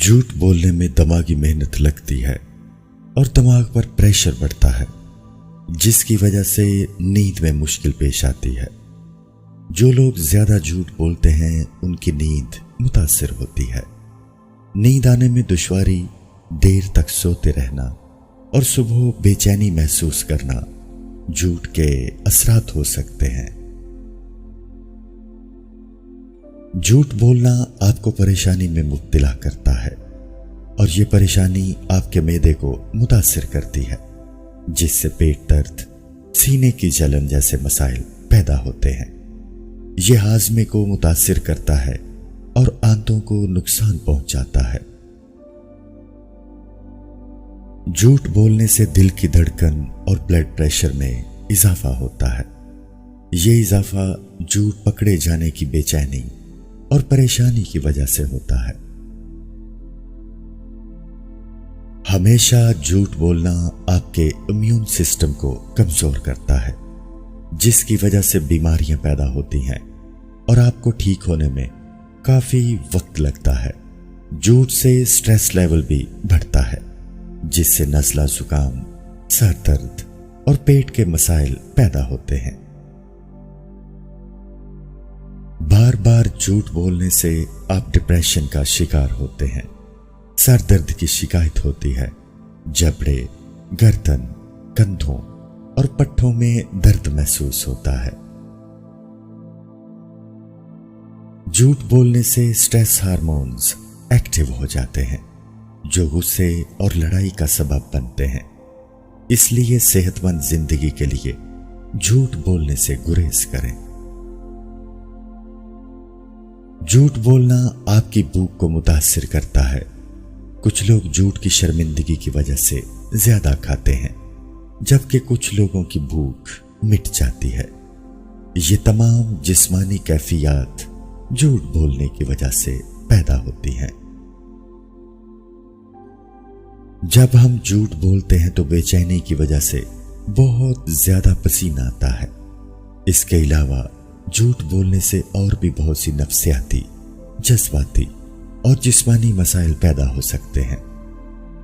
جھوٹ بولنے میں دماغی محنت لگتی ہے اور دماغ پر پریشر بڑھتا ہے، جس کی وجہ سے نیند میں مشکل پیش آتی ہے۔ جو لوگ زیادہ جھوٹ بولتے ہیں ان کی نیند متاثر ہوتی ہے۔ نیند آنے میں دشواری، دیر تک سوتے رہنا اور صبح بے چینی محسوس کرنا جھوٹ کے اثرات ہو سکتے ہیں۔ جھوٹ بولنا آپ کو پریشانی میں مبتلا کرتا ہے اور یہ پریشانی آپ کے معدے کو متاثر کرتی ہے، جس سے پیٹ درد، سینے کی جلن جیسے مسائل پیدا ہوتے ہیں۔ یہ ہاضمے کو متاثر کرتا ہے اور آنتوں کو نقصان پہنچاتا ہے۔ جھوٹ بولنے سے دل کی دھڑکن اور بلڈ پریشر میں اضافہ ہوتا ہے۔ یہ اضافہ جھوٹ پکڑے جانے کی بے چینی اور پریشانی کی وجہ سے ہوتا ہے۔ ہمیشہ جھوٹ بولنا آپ کے امیون سسٹم کو کمزور کرتا ہے، جس کی وجہ سے بیماریاں پیدا ہوتی ہیں اور آپ کو ٹھیک ہونے میں کافی وقت لگتا ہے۔ جھوٹ سے سٹریس لیول بھی بڑھتا ہے، جس سے نزلہ زکام، سر درد اور پیٹ کے مسائل پیدا ہوتے ہیں۔ بار بار جھوٹ بولنے سے آپ ڈپریشن کا شکار ہوتے ہیں، سر درد کی شکایت ہوتی ہے، جبڑے، گردن، کندھوں اور پٹھوں میں درد محسوس ہوتا ہے۔ جھوٹ بولنے سے سٹریس ہارمونز ایکٹیو ہو جاتے ہیں، جو غصے اور لڑائی کا سبب بنتے ہیں۔ اس لیے صحت مند زندگی کے لیے جھوٹ بولنے سے گریز کریں۔ جھوٹ بولنا آپ کی بھوک کو متاثر کرتا ہے۔ کچھ لوگ جھوٹ کی شرمندگی کی وجہ سے زیادہ کھاتے ہیں، جبکہ کچھ لوگوں کی بھوک مٹ جاتی ہے۔ یہ تمام جسمانی کیفیات جھوٹ بولنے کی وجہ سے پیدا ہوتی ہیں۔ جب ہم جھوٹ بولتے ہیں تو بے چینی کی وجہ سے بہت زیادہ پسینہ آتا ہے۔ اس کے علاوہ جھوٹ بولنے سے اور بھی بہت سی نفسیاتی، جذباتی اور جسمانی مسائل پیدا ہو سکتے ہیں۔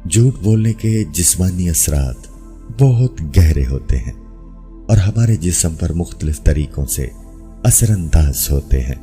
جھوٹ بولنے کے جسمانی اثرات بہت گہرے ہوتے ہیں اور ہمارے جسم پر مختلف طریقوں سے اثر انداز ہوتے ہیں۔